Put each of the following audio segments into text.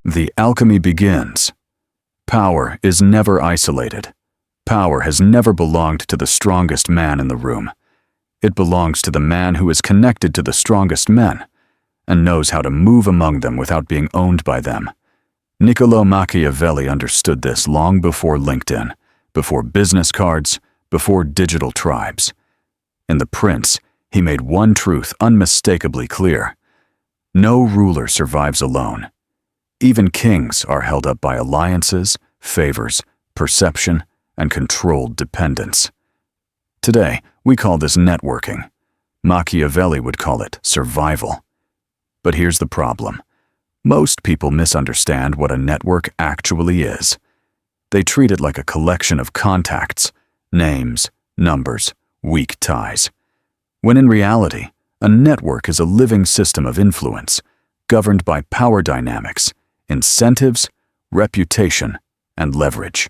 The alchemy begins. Power is never isolated. Power has never belonged to the strongest man in the room. It belongs to the man who is connected to the strongest men and knows how to move among them without being owned by them. Niccolo Machiavelli understood this long before LinkedIn, before business cards, before digital tribes. In The Prince, he made one truth unmistakably clear. No ruler survives alone. Even kings are held up by alliances, favors, perception, and controlled dependence. Today, we call this networking. Machiavelli would call it survival. But here's the problem. Most people misunderstand what a network actually is. They treat it like a collection of contacts, names, numbers, weak ties. When in reality, a network is a living system of influence, governed by power dynamics, incentives, reputation, and leverage.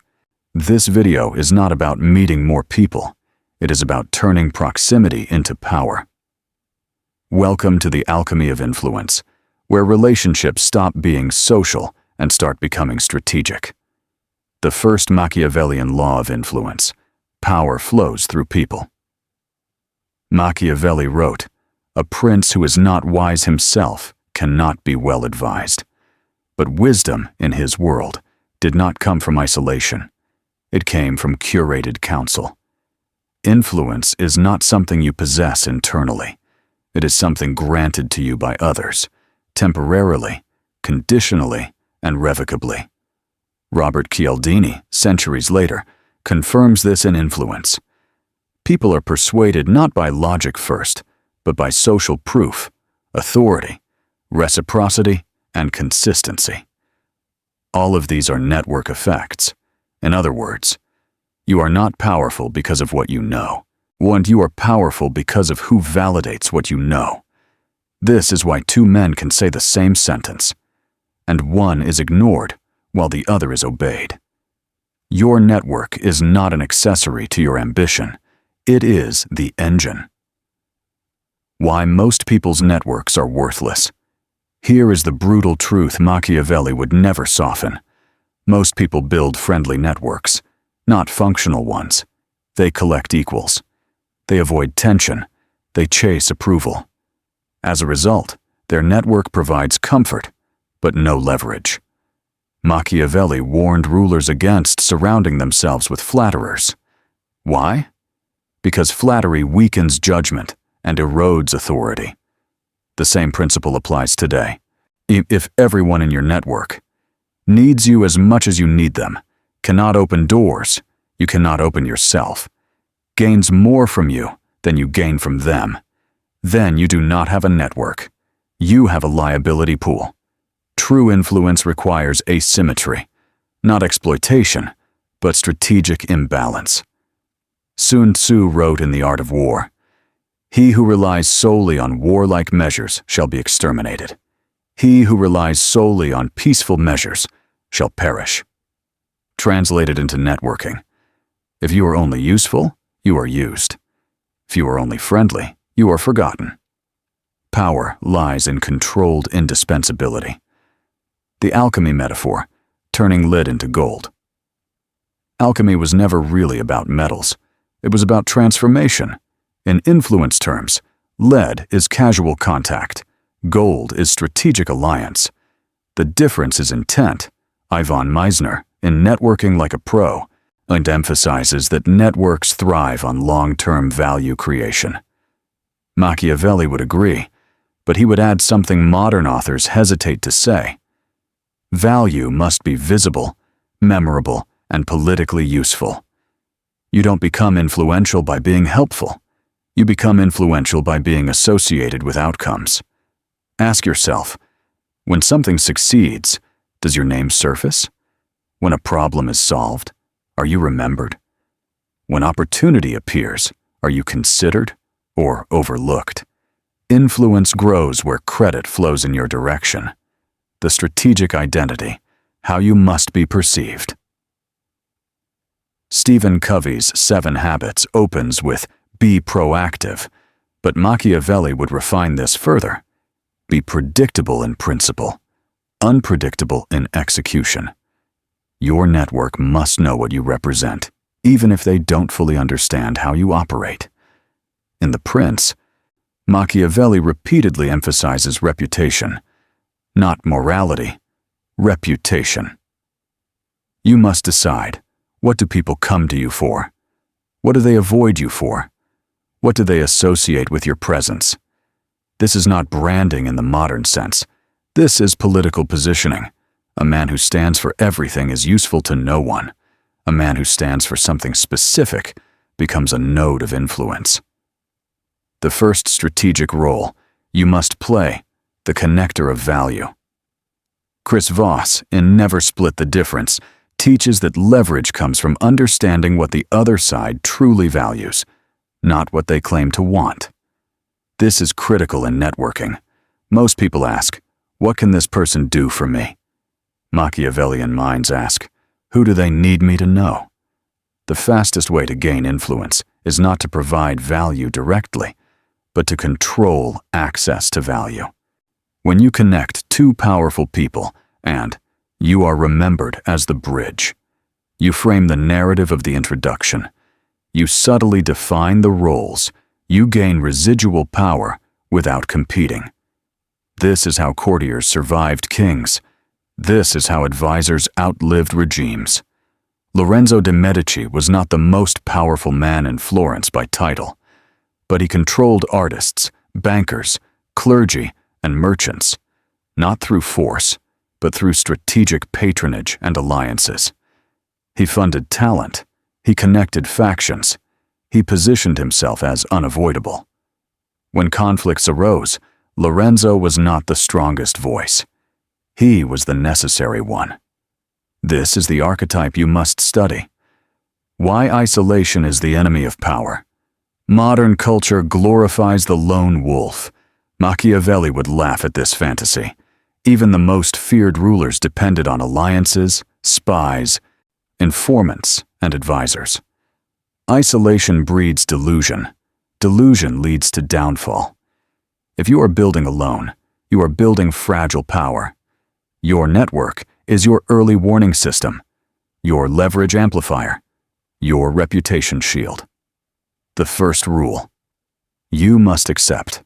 This video is not about meeting more people. It is about turning proximity into power. Welcome to the alchemy of influence, where relationships stop being social and start becoming strategic. The first Machiavellian law of influence: power flows through people. Machiavelli wrote, "A prince who is not wise himself cannot be well advised." But wisdom, in his world, did not come from isolation. It came from curated counsel. Influence is not something you possess internally. It is something granted to you by others, temporarily, conditionally, and revocably. Robert Cialdini, centuries later, confirms this in Influence. People are persuaded not by logic first, but by social proof, authority, reciprocity, and consistency. All of these are network effects. In other words, you are not powerful because of what you know. You are powerful because of who validates what you know. This is why two men can say the same sentence, and one is ignored while the other is obeyed. Your network is not an accessory to your ambition. It is the engine. Why most people's networks are worthless. Here is the brutal truth Machiavelli would never soften. Most people build friendly networks, not functional ones. They collect equals. They avoid tension. They chase approval. As a result, their network provides comfort, but no leverage. Machiavelli warned rulers against surrounding themselves with flatterers. Why? Because flattery weakens judgment and erodes authority. The same principle applies today. If everyone in your network needs you as much as you need them, cannot open doors, you cannot open yourself, gains more from you than you gain from them, then you do not have a network. You have a liability pool. True influence requires asymmetry, not exploitation, but strategic imbalance. Sun Tzu wrote in The Art of War, "He who relies solely on warlike measures shall be exterminated. He who relies solely on peaceful measures shall perish." Translated into networking, if you are only useful, you are used. If you are only friendly, you are forgotten. Power lies in controlled indispensability. The alchemy metaphor, turning lead into gold. Alchemy was never really about metals. It was about transformation. In influence terms, lead is casual contact. Gold is strategic alliance. The difference is intent. Ivan Misner, in Networking Like a Pro, and emphasizes that networks thrive on long-term value creation. Machiavelli would agree, but he would add something modern authors hesitate to say. Value must be visible, memorable, and politically useful. You don't become influential by being helpful. You become influential by being associated with outcomes. Ask yourself, when something succeeds, does your name surface? When a problem is solved, are you remembered? When opportunity appears, are you considered or overlooked? Influence grows where credit flows in your direction. The strategic identity, how you must be perceived. Stephen Covey's 7 Habits opens with "be proactive," but Machiavelli would refine this further. Be predictable in principle. unpredictable in execution. Your network must know what you represent, even if they don't fully understand how you operate. In The Prince, Machiavelli repeatedly emphasizes reputation, not morality, reputation. You must decide, what do people come to you for? What do they avoid you for? What do they associate with your presence? This is not branding in the modern sense. This is political positioning. A man who stands for everything is useful to no one. A man who stands for something specific becomes a node of influence. The first strategic role you must play, the connector of value. Chris Voss, in Never Split the Difference, teaches that leverage comes from understanding what the other side truly values, not what they claim to want. This is critical in networking. Most people ask, what can this person do for me? Machiavellian minds ask, who do they need me to know? The fastest way to gain influence is not to provide value directly, but to control access to value. When you connect two powerful people and you are remembered as the bridge, you frame the narrative of the introduction, you subtly define the roles, you gain residual power without competing. This is how courtiers survived kings. This is how advisors outlived regimes. Lorenzo de' Medici was not the most powerful man in Florence by title, but he controlled artists, bankers, clergy, and merchants, not through force, but through strategic patronage and alliances. He funded talent, he connected factions, he positioned himself as unavoidable. When conflicts arose, Lorenzo was not the strongest voice. He was the necessary one. This is the archetype you must study. Why isolation is the enemy of power. Modern culture glorifies the lone wolf. Machiavelli would laugh at this fantasy. Even the most feared rulers depended on alliances, spies, informants, and advisors. Isolation breeds delusion. Delusion leads to downfall. If you are building alone, you are building fragile power. Your network is your early warning system, your leverage amplifier, your reputation shield. The first rule: you must accept.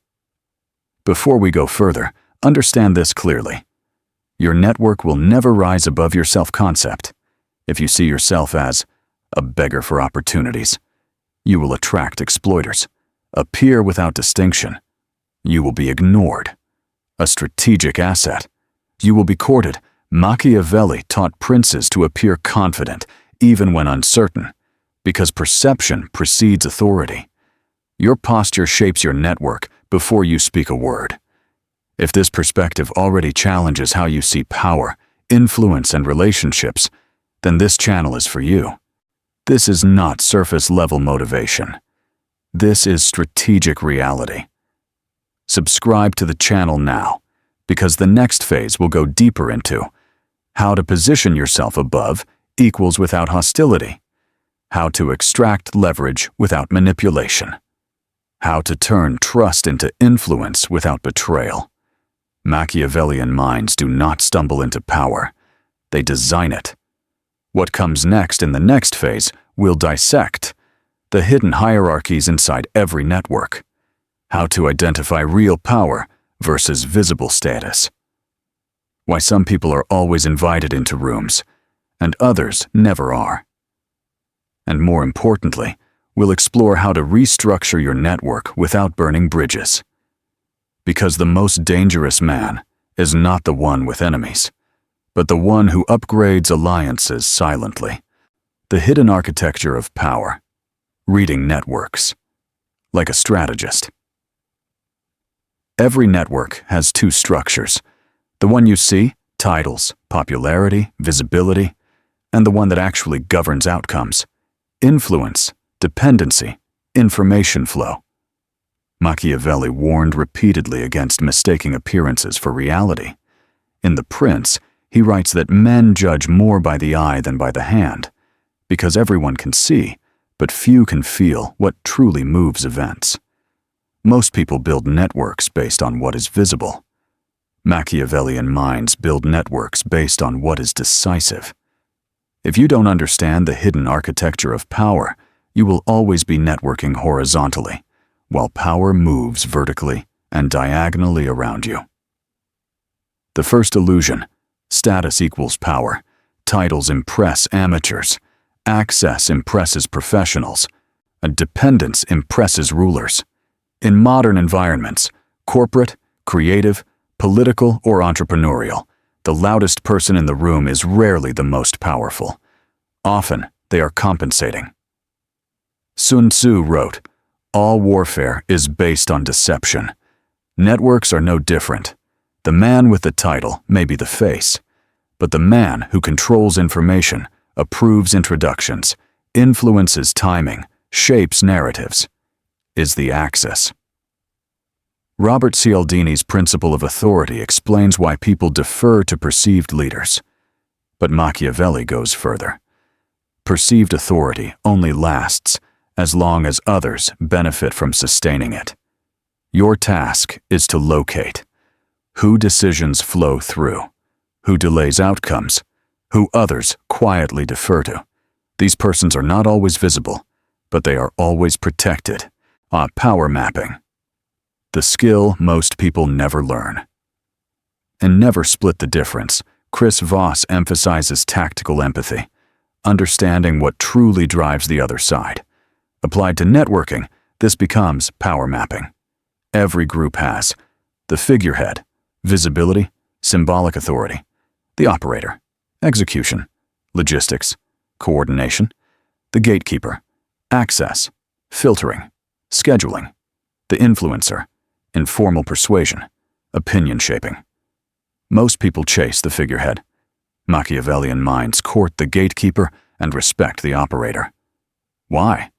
Before we go further, understand this clearly. Your network will never rise above your self-concept. If you see yourself as a beggar for opportunities, you will attract exploiters. A peer without distinction, you will be ignored. A strategic asset, you will be courted. Machiavelli taught princes to appear confident, even when uncertain, because perception precedes authority. Your posture shapes your network before you speak a word. If this perspective already challenges how you see power, influence, and relationships, then this channel is for you. This is not surface-level motivation. This is strategic reality. Subscribe to the channel now, because the next phase will go deeper into how to position yourself above equals without hostility, how to extract leverage without manipulation, how to turn trust into influence without betrayal. Machiavellian minds do not stumble into power. They design it. What comes next in the next phase will dissect the hidden hierarchies inside every network, how to identify real power versus visible status, why some people are always invited into rooms and others never are. And more importantly, we'll explore how to restructure your network without burning bridges. Because the most dangerous man is not the one with enemies, but the one who upgrades alliances silently. The hidden architecture of power. Reading networks. Like a strategist. Every network has two structures. The one you see, titles, popularity, visibility, and the one that actually governs outcomes, influence, dependency, information flow. Machiavelli warned repeatedly against mistaking appearances for reality. In The Prince, he writes that men judge more by the eye than by the hand, because everyone can see, but few can feel what truly moves events. Most people build networks based on what is visible. Machiavellian minds build networks based on what is decisive. If you don't understand the hidden architecture of power, you will always be networking horizontally, while power moves vertically and diagonally around you. The first illusion: status equals power. Titles impress amateurs. Access impresses professionals. And dependence impresses rulers. In modern environments, corporate, creative, political, or entrepreneurial, the loudest person in the room is rarely the most powerful. Often, they are compensating. Sun Tzu wrote, "All warfare is based on deception." Networks are no different. The man with the title may be the face, but the man who controls information, approves introductions, influences timing, shapes narratives, is the axis. Robert Cialdini's principle of authority explains why people defer to perceived leaders. But Machiavelli goes further. Perceived authority only lasts as long as others benefit from sustaining it. Your task is to locate who decisions flow through, who delays outcomes, who others quietly defer to. These persons are not always visible, but they are always protected. Power mapping. The skill most people never learn. In Never Split the Difference, Chris Voss emphasizes tactical empathy, understanding what truly drives the other side. Applied to networking, this becomes power mapping. Every group has the figurehead, visibility, symbolic authority; the operator, execution, logistics, coordination; the gatekeeper, access, filtering, scheduling; the influencer, informal persuasion, opinion shaping. Most people chase the figurehead. Machiavellian minds court the gatekeeper and respect the operator. Why?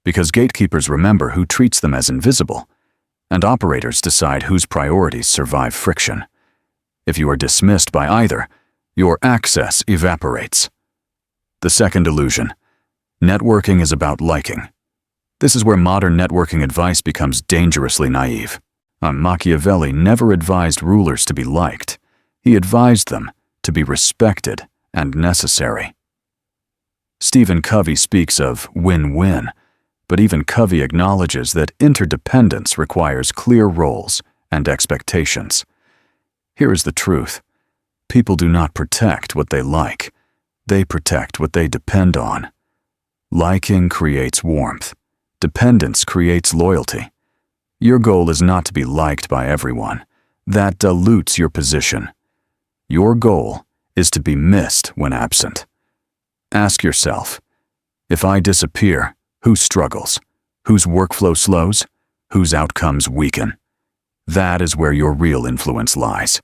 Because gatekeepers remember who treats them as invisible, and operators decide whose priorities survive friction. If you are dismissed by either, your access evaporates. The second illusion: networking is about liking. This is where modern networking advice becomes dangerously naive. Machiavelli never advised rulers to be liked. He advised them to be respected and necessary. Stephen Covey speaks of win-win, but even Covey acknowledges that interdependence requires clear roles and expectations. Here is the truth: people do not protect what they like. They protect what they depend on. Liking creates warmth. Dependence creates loyalty. Your goal is not to be liked by everyone. That dilutes your position. Your goal is to be missed when absent. Ask yourself, if I disappear, who struggles? Whose workflow slows? Whose outcomes weaken? That is where your real influence lies.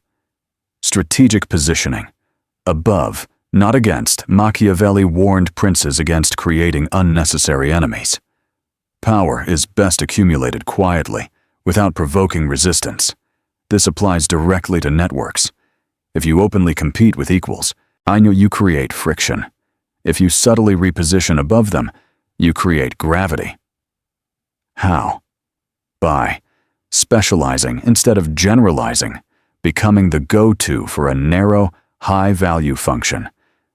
Strategic positioning. Above, not against, Machiavelli warned princes against creating unnecessary enemies. Power is best accumulated quietly, without provoking resistance. This applies directly to networks. If you openly compete with equals, you create friction. If you subtly reposition above them, you create gravity. How? By specializing instead of generalizing, becoming the go-to for a narrow, high-value function,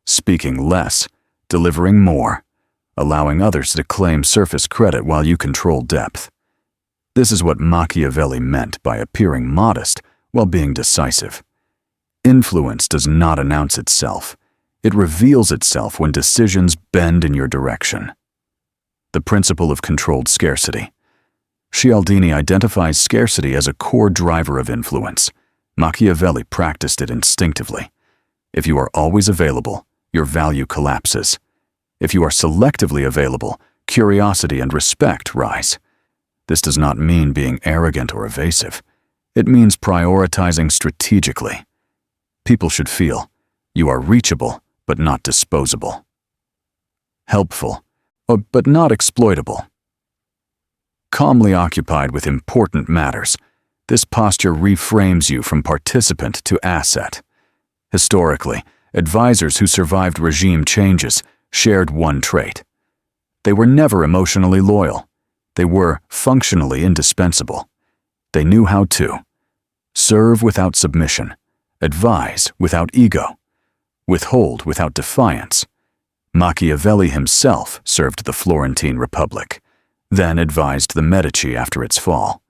speaking less, delivering more, allowing others to claim surface credit while you control depth. This is what Machiavelli meant by appearing modest while being decisive. Influence does not announce itself. It reveals itself when decisions bend in your direction. The principle of controlled scarcity. Cialdini identifies scarcity as a core driver of influence. Machiavelli practiced it instinctively. If you are always available, your value collapses. If you are selectively available, curiosity and respect rise. This does not mean being arrogant or evasive. It means prioritizing strategically. People should feel you are reachable but not disposable. Helpful, but not exploitable. Calmly occupied with important matters, this posture reframes you from participant to asset. Historically, advisors who survived regime changes shared one trait. They were never emotionally loyal. They were functionally indispensable. They knew how to serve without submission, advise without ego, withhold without defiance. Machiavelli himself served the Florentine Republic, then advised the Medici after its fall.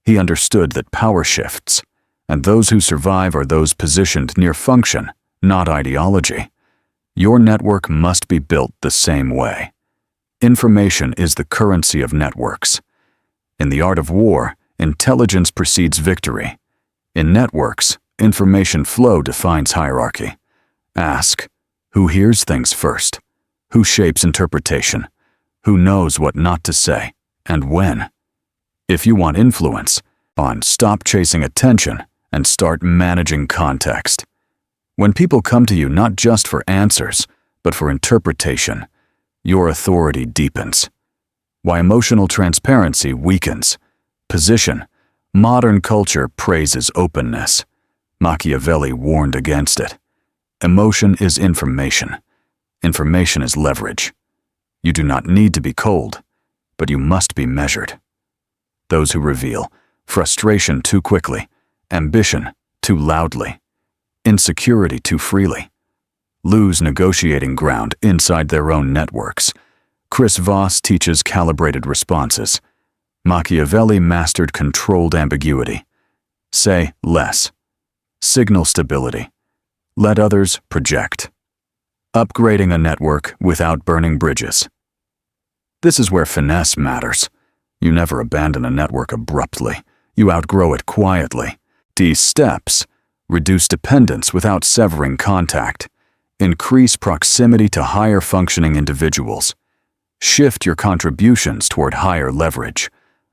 He understood that power shifts, and those who survive are those positioned near function, not ideology. Your network must be built the same way. Information is the currency of networks. In the art of war, intelligence precedes victory. In networks, information flow defines hierarchy. Ask, who hears things first? Who shapes interpretation? Who knows what not to say, and when? If you want influence, stop chasing attention and start managing context. When people come to you not just for answers, but for interpretation, your authority deepens. Why emotional transparency weakens. Position. Modern culture praises openness. Machiavelli warned against it. Emotion is information. Information is leverage. You do not need to be cold, but you must be measured. Those who reveal frustration too quickly, ambition too loudly, insecurity too freely, lose negotiating ground inside their own networks. Voss teaches calibrated responses. Machiavelli mastered controlled ambiguity. Say less. Signal stability. Let others project. Upgrading a network without burning bridges. This is where finesse matters. You never abandon a network abruptly. You outgrow it quietly. These steps: reduce dependence without severing contact. Increase proximity to higher functioning individuals. Shift your contributions toward higher leverage.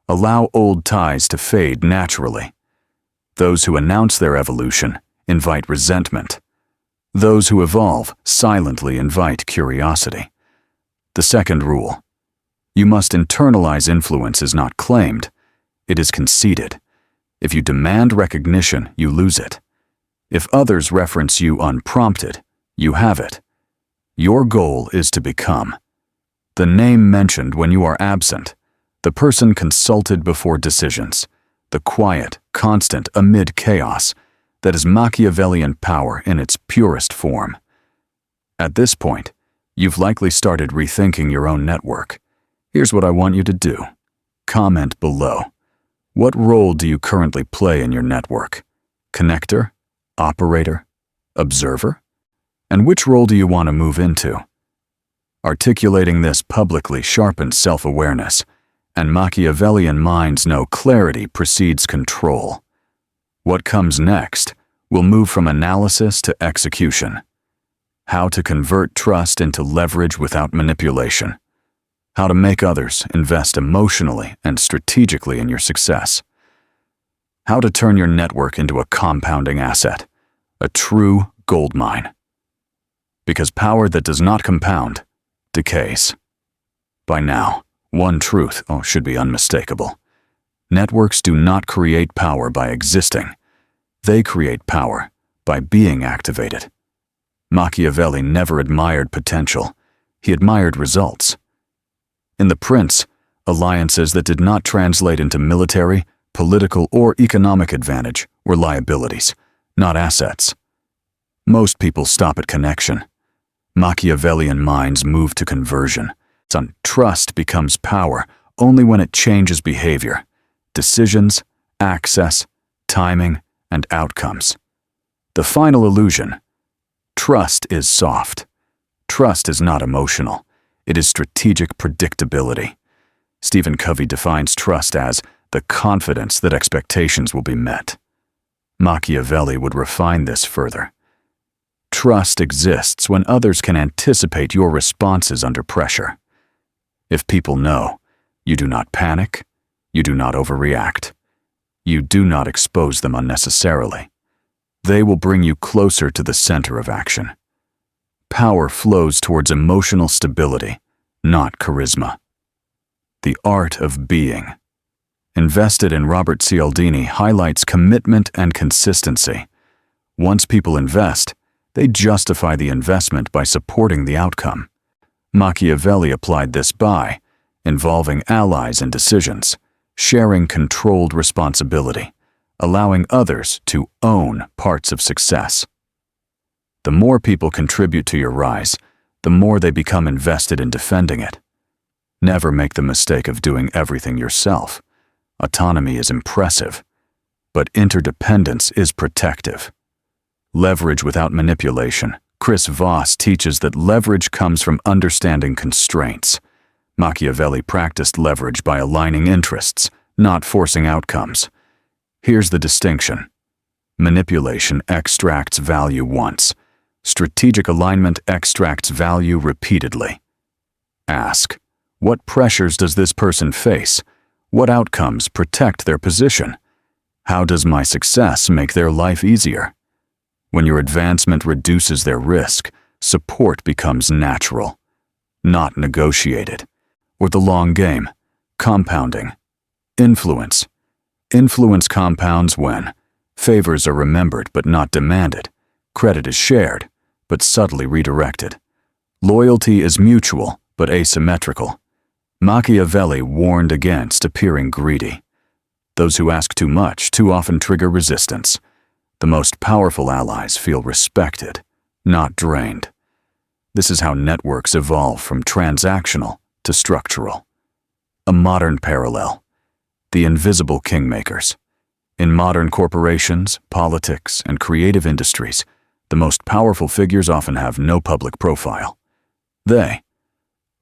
Allow old ties to fade naturally. Those who announce their evolution invite resentment. Those who evolve silently invite curiosity. The second rule: you must internalize influence is not claimed, it is conceded. If you demand recognition, you lose it. If others reference you unprompted, you have it. Your goal is to become the name mentioned when you are absent, the person consulted before decisions, the quiet, constant amid chaos. That is Machiavellian power in its purest form. At this point, you've likely started rethinking your own network. Here's what I want you to do. Comment below. What role do you currently play in your network? Connector? Operator? Observer? And which role do you want to move into? Articulating this publicly sharpens self-awareness, and Machiavellian minds know clarity precedes control. What comes next will move from analysis to execution. How to convert trust into leverage without manipulation. How to make others invest emotionally and strategically in your success. How to turn your network into a compounding asset, a true gold mine. Because power that does not compound decays. By now, one truth should be unmistakable. Networks do not create power by existing. They create power by being activated. Machiavelli never admired potential. He admired results. In The Prince, alliances that did not translate into military, political, or economic advantage were liabilities, not assets. Most people stop at connection. Machiavellian minds move to conversion. Trust becomes power only when it changes behavior, decisions, access, timing, and outcomes. The final illusion: trust is soft. Trust is not emotional. It is strategic predictability. Stephen Covey defines trust as the confidence that expectations will be met. Machiavelli would refine this further. Trust exists when others can anticipate your responses under pressure. If people know, you do not panic, you do not overreact, you do not expose them unnecessarily. They will bring you closer to the center of action. Power flows towards emotional stability, not charisma. The Art of Being. Invested in Robert Cialdini highlights commitment and consistency. Once people invest, they justify the investment by supporting the outcome. Machiavelli applied this by involving allies in decisions, sharing controlled responsibility, allowing others to own parts of success. The more people contribute to your rise, the more they become invested in defending it. Never make the mistake of doing everything yourself. Autonomy is impressive, but interdependence is protective. Leverage without manipulation. Chris Voss teaches that leverage comes from understanding constraints. Machiavelli practiced leverage by aligning interests, not forcing outcomes. Here's the distinction. Manipulation extracts value once. Strategic alignment extracts value repeatedly. Ask, what pressures does this person face? What outcomes protect their position? How does my success make their life easier? When your advancement reduces their risk, support becomes natural, not negotiated. Or the long game, compounding. Influence. Influence compounds when favors are remembered but not demanded. Credit is shared, but subtly redirected. Loyalty is mutual, but asymmetrical. Machiavelli warned against appearing greedy. Those who ask too much too often trigger resistance. The most powerful allies feel respected, not drained. This is how networks evolve from transactional to structural. A modern parallel. The invisible kingmakers. In modern corporations, politics, and creative industries, the most powerful figures often have no public profile. They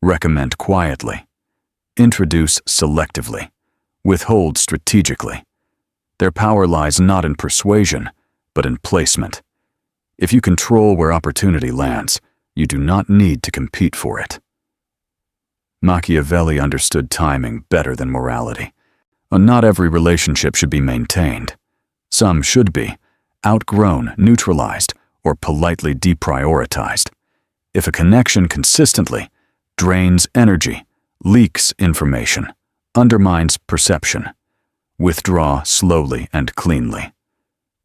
recommend quietly, introduce selectively, withhold strategically. Their power lies not in persuasion, but in placement. If you control where opportunity lands, you do not need to compete for it. Machiavelli understood timing better than morality. Not every relationship should be maintained. Some should be outgrown, neutralized, or politely deprioritized. If a connection consistently drains energy, leaks information, undermines perception, withdraw slowly and cleanly.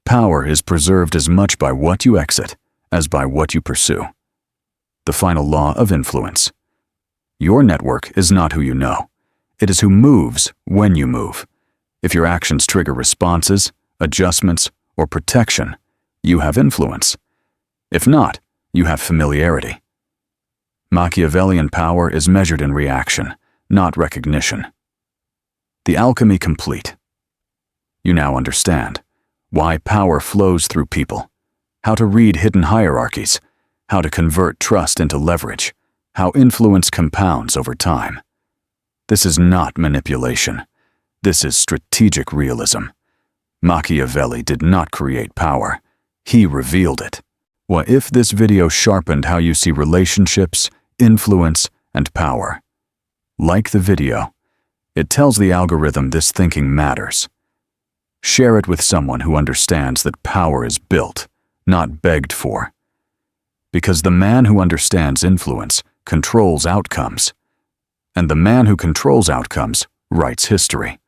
Power is preserved as much by what you exit as by what you pursue. The final law of influence. Your network is not who you know. It is who moves when you move. If your actions trigger responses, adjustments, or protection, you have influence. If not, you have familiarity. Machiavellian power is measured in reaction, not recognition. The alchemy complete. You now understand why power flows through people, how to read hidden hierarchies, how to convert trust into leverage, how influence compounds over time. This is not manipulation. This is strategic realism. Machiavelli did not create power. He revealed it. What if this video sharpened how you see relationships, influence, and power? Like the video. It tells the algorithm this thinking matters. Share it with someone who understands that power is built, not begged for. Because the man who understands influence controls outcomes, and the man who controls outcomes writes history.